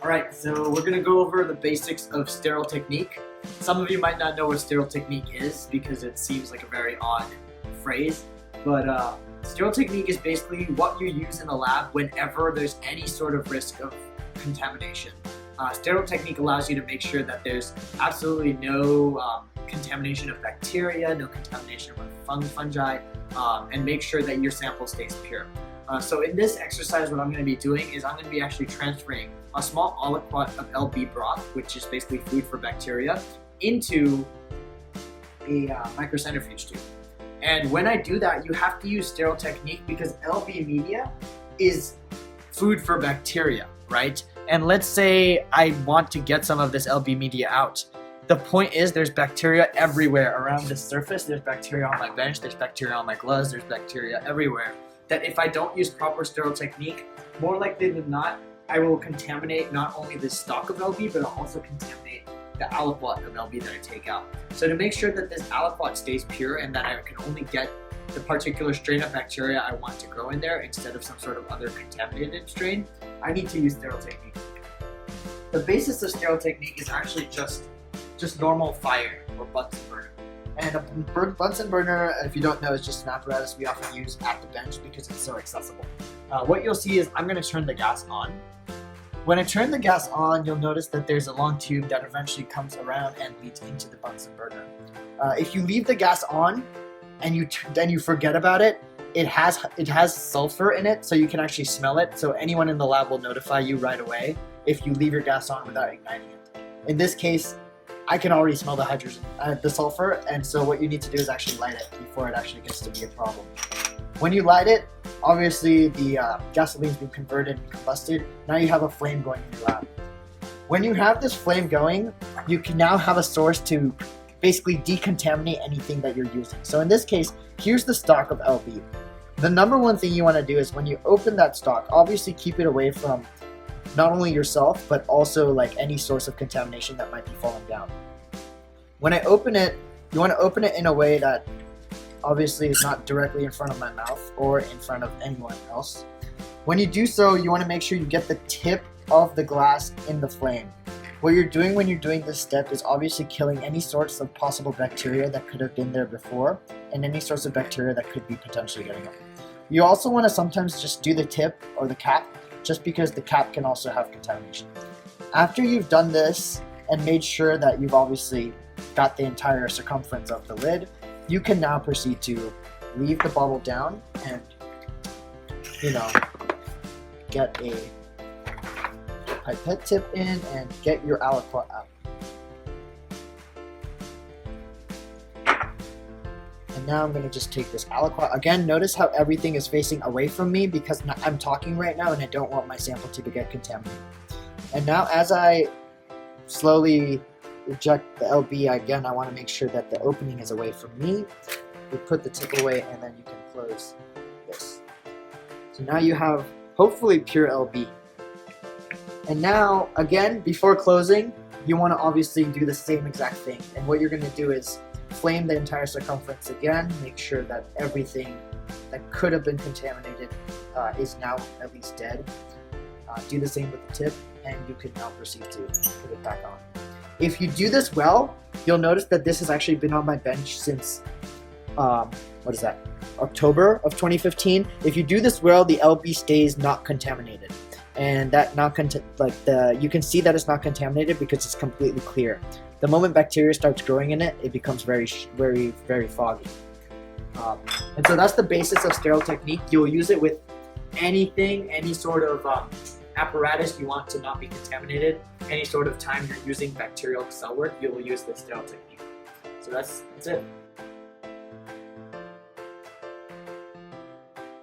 Alright, so we're going to go over the basics of Sterile Technique. Some of you might not know what Sterile Technique is because it seems like a very odd phrase, but Sterile Technique is basically what you use in the lab whenever there's any sort of risk of contamination. Sterile Technique allows you to make sure that there's absolutely no contamination of bacteria, no contamination of fungi, and make sure that your sample stays pure. So in this exercise, what I'm going to be doing is I'm going to be actually transferring a small aliquot of LB broth, which is basically food for bacteria, into a microcentrifuge tube. And when I do that, you have to use Sterile Technique because LB media is food for bacteria, right? And let's say I want to get some of this LB media out. The point is there's bacteria everywhere around the surface. There's bacteria on my bench, there's bacteria on my gloves, there's bacteria everywhere. That if I don't use proper Sterile Technique, more likely than not, I will contaminate not only the stock of LB, but I'll also contaminate the aliquot of LB that I take out. So to make sure that this aliquot stays pure and that I can only get the particular strain of bacteria I want to grow in there instead of some sort of other contaminated strain, I need to use Sterile Technique. The basis of Sterile Technique is actually just normal fire or Bunsen burner. And a Bunsen burner, if you don't know, is just an apparatus we often use at the bench because it's so accessible. What you'll see is I'm going to turn the gas on. When I turn the gas on, you'll notice that there's a long tube that eventually comes around and leads into the Bunsen burner. If you leave the gas on and then you forget about it, it has sulfur in it, so you can actually smell it. So anyone in the lab will notify you right away if you leave your gas on without igniting it. In this case, I can already smell the hydrogen, the sulfur, and so what you need to do is actually light it before it actually gets to be a problem. When you light it, obviously the gasoline's been converted and combusted. Now you have a flame going in your lab. When you have this flame going, you can now have a source to basically decontaminate anything that you're using. So in this case, here's the stock of LB. The number one thing you want to do is when you open that stock, obviously keep it away from not only yourself, but also like any source of contamination that might be falling down. When I open it, you want to open it in a way that obviously is not directly in front of my mouth or in front of anyone else. When you do so, you want to make sure you get the tip of the glass in the flame. What you're doing when you're doing this step is obviously killing any sorts of possible bacteria that could have been there before and any sorts of bacteria that could be potentially getting up. You also want to sometimes just do the tip or the cap, just because the cap can also have contamination. After you've done this and made sure that you've obviously got the entire circumference of the lid, you can now proceed to leave the bottle down and, get a pipette tip in and get your aliquot out. And now I'm going to just take this aliquot. Again, notice how everything is facing away from me because I'm talking right now and I don't want my sample to get contaminated. And now as I slowly eject the LB, again, I want to make sure that the opening is away from me. You put the tip away and then you can close this. So now you have hopefully pure LB. And now, again, before closing, you want to obviously do the same exact thing. And what you're going to do is flame the entire circumference again, make sure that everything that could have been contaminated is now at least dead. Do the same with the tip, and you can now proceed to put it back on. If you do this well, you'll notice that this has actually been on my bench since, October of 2015. If you do this well, the LB stays not contaminated. And that you can see that it's not contaminated because it's completely clear. The moment bacteria starts growing in it, it becomes very, very, very foggy. And so that's the basis of Sterile Technique. You'll use it with anything, any sort of apparatus you want to not be contaminated. Any sort of time you're using bacterial cell work, you will use the Sterile Technique. So that's it.